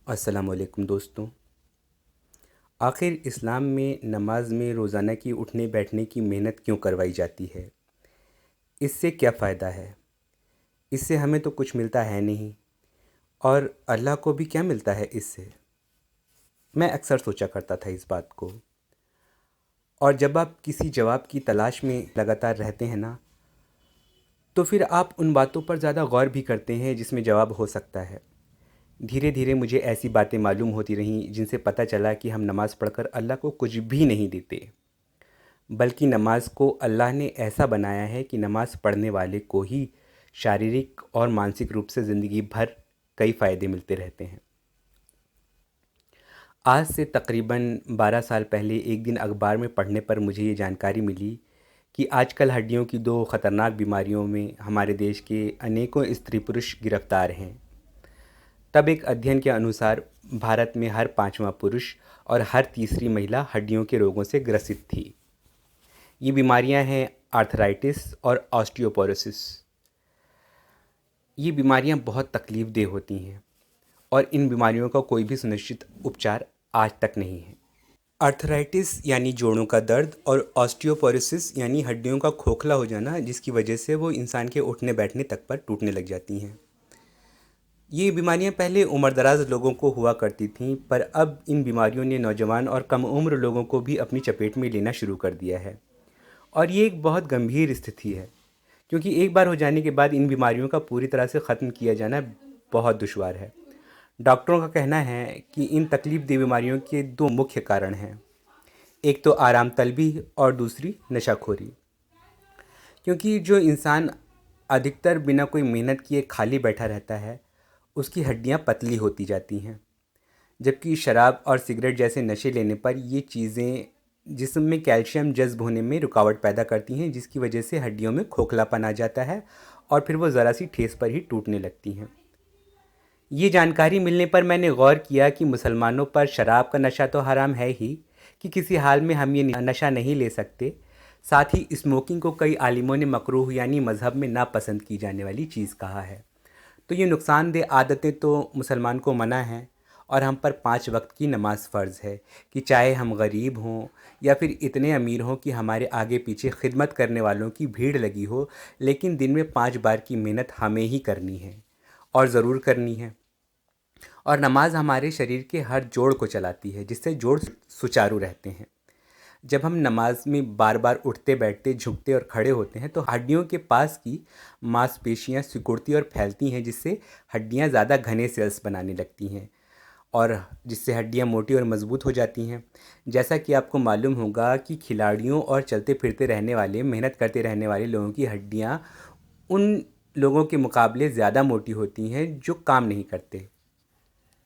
अस्सलामुअलैकुम दोस्तों। आखिर इस्लाम में नमाज में रोज़ाना की उठने बैठने की मेहनत क्यों करवाई जाती है? इससे क्या फ़ायदा है? इससे हमें तो कुछ मिलता है नहीं, और अल्लाह को भी क्या मिलता है इससे? मैं अक्सर सोचा करता था इस बात को। और जब आप किसी जवाब की तलाश में लगातार रहते हैं ना, तो फिर आप उन बातों पर ज़्यादा गौर भी करते हैं जिसमें जवाब हो सकता है। धीरे धीरे मुझे ऐसी बातें मालूम होती रहीं जिनसे पता चला कि हम नमाज़ पढ़कर अल्लाह को कुछ भी नहीं देते, बल्कि नमाज को अल्लाह ने ऐसा बनाया है कि नमाज पढ़ने वाले को ही शारीरिक और मानसिक रूप से ज़िंदगी भर कई फ़ायदे मिलते रहते हैं। आज से तकरीबन 12 साल पहले एक दिन अखबार में पढ़ने पर मुझे ये जानकारी मिली कि आजकल हड्डियों की दो ख़तरनाक बीमारियों में हमारे देश के अनेकों स्त्री पुरुष गिरफ्तार हैं। तब एक अध्ययन के अनुसार भारत में हर पांचवा पुरुष और हर तीसरी महिला हड्डियों के रोगों से ग्रसित थी। ये बीमारियां हैं आर्थराइटिस और ऑस्टियोपोरोसिस। ये बीमारियां बहुत तकलीफ़देह होती हैं और इन बीमारियों का कोई भी सुनिश्चित उपचार आज तक नहीं है। आर्थराइटिस यानी जोड़ों का दर्द और ऑस्टियोपोरोसिस यानी हड्डियों का खोखला हो जाना, जिसकी वजह से वो इंसान के उठने बैठने तक पर टूटने लग जाती हैं। ये बीमारियां पहले उम्रदराज लोगों को हुआ करती थीं, पर अब इन बीमारियों ने नौजवान और कम उम्र लोगों को भी अपनी चपेट में लेना शुरू कर दिया है। और ये एक बहुत गंभीर स्थिति है, क्योंकि एक बार हो जाने के बाद इन बीमारियों का पूरी तरह से ख़त्म किया जाना बहुत दुश्वार है। डॉक्टरों का कहना है कि इन तकलीफ़देह बीमारियों के दो मुख्य कारण हैं। एक तो आराम तलबी और दूसरी नशाखोरी। क्योंकि जो इंसान अधिकतर बिना कोई मेहनत किए खाली बैठा रहता है, उसकी हड्डियां पतली होती जाती हैं, जबकि शराब और सिगरेट जैसे नशे लेने पर ये चीज़ें जिस्म में कैल्शियम जज्ब होने में रुकावट पैदा करती हैं, जिसकी वजह से हड्डियों में खोखलापन आ जाता है और फिर वो ज़रा सी ठेस पर ही टूटने लगती हैं। ये जानकारी मिलने पर मैंने गौर किया कि मुसलमानों पर शराब का नशा तो हराम है ही, कि किसी हाल में हम ये नशा नहीं ले सकते। साथ ही स्मोकिंग को कई आलिमों ने मकरूह यानी मज़हब में नापसंद की जाने वाली चीज़ कहा है। तो ये नुकसानदेह आदतें तो मुसलमान को मना हैं, और हम पर 5 वक्त की नमाज फ़र्ज़ है कि चाहे हम गरीब हों या फिर इतने अमीर हों कि हमारे आगे पीछे खिदमत करने वालों की भीड़ लगी हो, लेकिन दिन में 5 बार की मेहनत हमें ही करनी है, और ज़रूर करनी है। और नमाज हमारे शरीर के हर जोड़ को चलाती है, जिससे जोड़ सुचारू रहते हैं। जब हम नमाज में बार बार उठते बैठते झुकते और खड़े होते हैं, तो हड्डियों के पास की मांसपेशियां सिकुड़ती और फैलती हैं, जिससे हड्डियां ज़्यादा घने सेल्स बनाने लगती हैं, और जिससे हड्डियां मोटी और मज़बूत हो जाती हैं। जैसा कि आपको मालूम होगा कि खिलाड़ियों और चलते फिरते रहने वाले, मेहनत करते रहने वाले लोगों की हड्डियां उन लोगों के मुकाबले ज़्यादा मोटी होती हैं जो काम नहीं करते,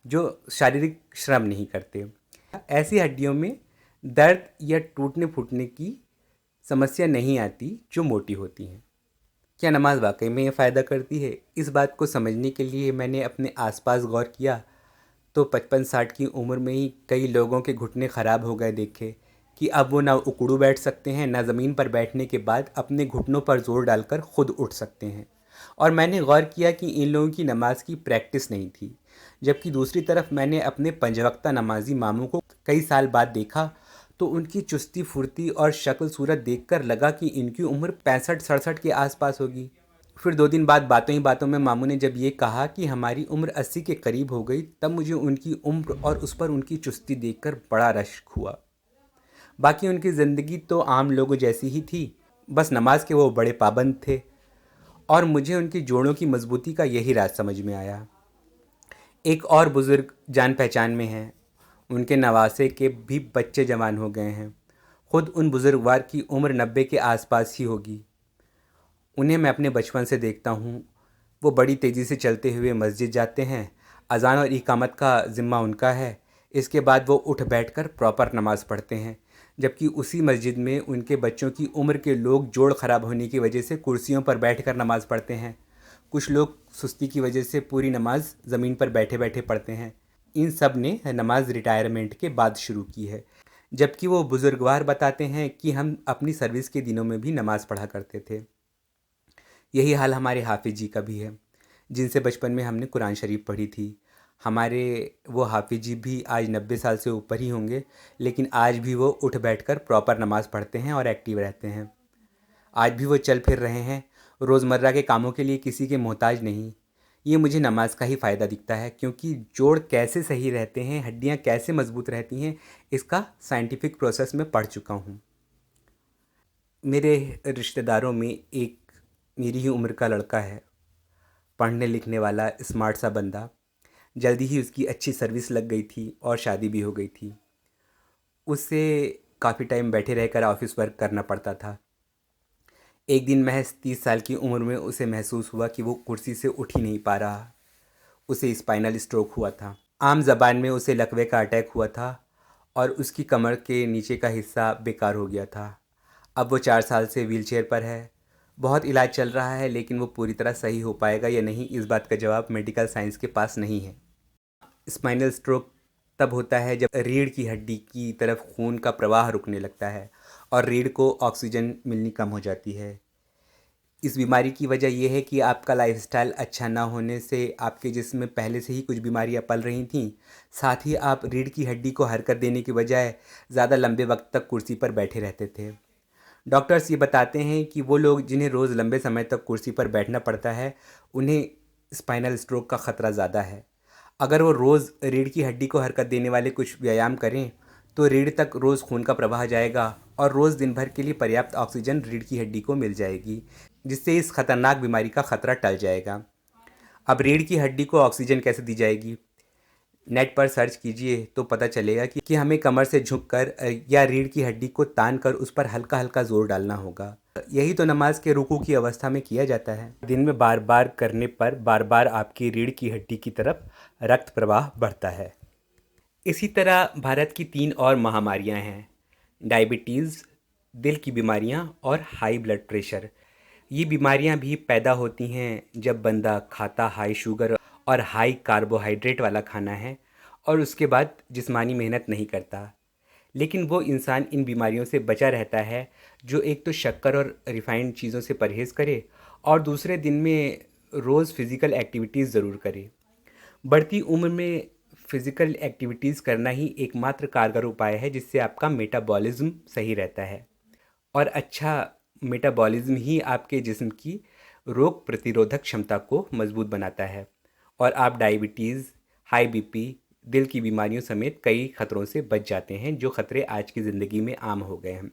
जो शारीरिक श्रम नहीं करते। ऐसी हड्डियों में दर्द या टूटने फूटने की समस्या नहीं आती जो मोटी होती हैं। क्या नमाज वाकई में ये फ़ायदा करती है? इस बात को समझने के लिए मैंने अपने आसपास गौर किया, तो 55-60 की उम्र में ही कई लोगों के घुटने ख़राब हो गए देखे, कि अब वो ना उकड़ू बैठ सकते हैं, ना ज़मीन पर बैठने के बाद अपने घुटनों पर ज़ोर डालकर खुद उठ सकते हैं। और मैंने गौर किया कि इन लोगों की नमाज की प्रैक्टिस नहीं थी। जबकि दूसरी तरफ मैंने अपने पंजवक्ता नमाजी मामू को कई साल बाद देखा, तो उनकी चुस्ती फुर्ती और शक्ल सूरत देखकर लगा कि इनकी उम्र 65-67 के आसपास होगी। फिर 2 दिन बाद बातों ही बातों में मामू ने जब ये कहा कि हमारी उम्र 80 के करीब हो गई, तब मुझे उनकी उम्र और उस पर उनकी चुस्ती देखकर बड़ा रश्क हुआ। बाकी उनकी ज़िंदगी तो आम लोगों जैसी ही थी, बस नमाज के वो बड़े पाबंद थे, और मुझे उनकी जोड़ों की मजबूती का यही राज समझ में आया। एक और बुज़ुर्ग जान पहचान में हैं, उनके नवासे के भी बच्चे जवान हो गए हैं। ख़ुद उन बुज़ुर्गवार की उम्र 90 के आसपास ही होगी। उन्हें मैं अपने बचपन से देखता हूँ। वो बड़ी तेज़ी से चलते हुए मस्जिद जाते हैं। अज़ान और इकामत का ज़िम्मा उनका है। इसके बाद वो उठ बैठकर प्रॉपर नमाज़ पढ़ते हैं, जबकि उसी मस्जिद में उनके बच्चों की उम्र के लोग जोड़ ख़राब होने की वजह से कुर्सियों पर बैठकर नमाज़ पढ़ते हैं। कुछ लोग सुस्ती की वजह से पूरी नमाज ज़मीन पर बैठे बैठे पढ़ते हैं। इन सब ने नमाज रिटायरमेंट के बाद शुरू की है, जबकि वो बुज़ुर्गवार बताते हैं कि हम अपनी सर्विस के दिनों में भी नमाज़ पढ़ा करते थे। यही हाल हमारे हाफिज़ जी का भी है, जिनसे बचपन में हमने कुरान शरीफ पढ़ी थी। हमारे वो हाफिज जी भी आज 90 साल से ऊपर ही होंगे, लेकिन आज भी वो उठ बैठकर प्रॉपर नमाज़ पढ़ते हैं और एक्टिव रहते हैं। आज भी वो चल फिर रहे हैं, रोज़मर्रा के कामों के लिए किसी के मोहताज नहीं। ये मुझे नमाज का ही फ़ायदा दिखता है, क्योंकि जोड़ कैसे सही रहते हैं, हड्डियाँ कैसे मजबूत रहती हैं, इसका साइंटिफिक प्रोसेस में पढ़ चुका हूँ। मेरे रिश्तेदारों में एक मेरी ही उम्र का लड़का है, पढ़ने लिखने वाला स्मार्ट सा बंदा। जल्दी ही उसकी अच्छी सर्विस लग गई थी और शादी भी हो गई थी। उससे काफ़ी टाइम बैठे रहकर ऑफिस वर्क करना पड़ता था। एक दिन महज 30 साल की उम्र में उसे महसूस हुआ कि वो कुर्सी से उठ ही नहीं पा रहा। उसे स्पाइनल स्ट्रोक हुआ था। आम ज़बान में उसे लकवे का अटैक हुआ था और उसकी कमर के नीचे का हिस्सा बेकार हो गया था। अब वो 4 साल से व्हीलचेयर पर है। बहुत इलाज चल रहा है, लेकिन वो पूरी तरह सही हो पाएगा या नहीं, इस बात का जवाब मेडिकल साइंस के पास नहीं है। स्पाइनल स्ट्रोक तब होता है जब रीढ़ की हड्डी की तरफ खून का प्रवाह रुकने लगता है और रीढ़ को ऑक्सीजन मिलनी कम हो जाती है। इस बीमारी की वजह यह है कि आपका लाइफस्टाइल अच्छा ना होने से आपके जिस्म में पहले से ही कुछ बीमारियां पल रही थीं। साथ ही आप रीढ़ की हड्डी को हरकत देने की बजाय ज़्यादा लंबे वक्त तक कुर्सी पर बैठे रहते थे। डॉक्टर्स ये बताते हैं कि वो लोग जिन्हें रोज़ लंबे समय तक कुर्सी पर बैठना पड़ता है, उन्हें स्पाइनल स्ट्रोक का ख़तरा ज़्यादा है। अगर वो रोज़ रीढ़ की हड्डी को हरकत देने वाले कुछ व्यायाम करें, तो रीढ़ तक रोज़ खून का प्रवाह जाएगा और रोज़ दिन भर के लिए पर्याप्त ऑक्सीजन रीढ़ की हड्डी को मिल जाएगी, जिससे इस खतरनाक बीमारी का खतरा टल जाएगा। अब रीढ़ की हड्डी को ऑक्सीजन कैसे दी जाएगी? नेट पर सर्च कीजिए तो पता चलेगा कि हमें कमर से झुककर या रीढ़ की हड्डी को तान कर उस पर हल्का हल्का जोर डालना होगा। यही तो नमाज के रुकू की अवस्था में किया जाता है। दिन में बार बार करने पर बार बार आपकी रीढ़ की हड्डी की तरफ रक्त प्रवाह बढ़ता है। इसी तरह भारत की 3 और महामारियां हैं: डायबिटीज़, दिल की बीमारियां और हाई ब्लड प्रेशर। ये बीमारियां भी पैदा होती हैं जब बंदा खाता हाई शुगर और हाई कार्बोहाइड्रेट वाला खाना है और उसके बाद जिस्मानी मेहनत नहीं करता। लेकिन वो इंसान इन बीमारियों से बचा रहता है जो एक तो शक्कर और रिफाइंड चीज़ों से परहेज़ करे और दूसरे दिन में रोज़ फिज़िकल एक्टिविटीज़ ज़रूर करे। बढ़ती उम्र में फिज़िकल एक्टिविटीज़ करना ही एकमात्र कारगर उपाय है जिससे आपका मेटाबॉलिज्म सही रहता है, और अच्छा मेटाबॉलिज्म ही आपके जिस्म की रोग प्रतिरोधक क्षमता को मजबूत बनाता है और आप डायबिटीज़, हाई बीपी, दिल की बीमारियों समेत कई खतरों से बच जाते हैं, जो खतरे आज की ज़िंदगी में आम हो गए हैं।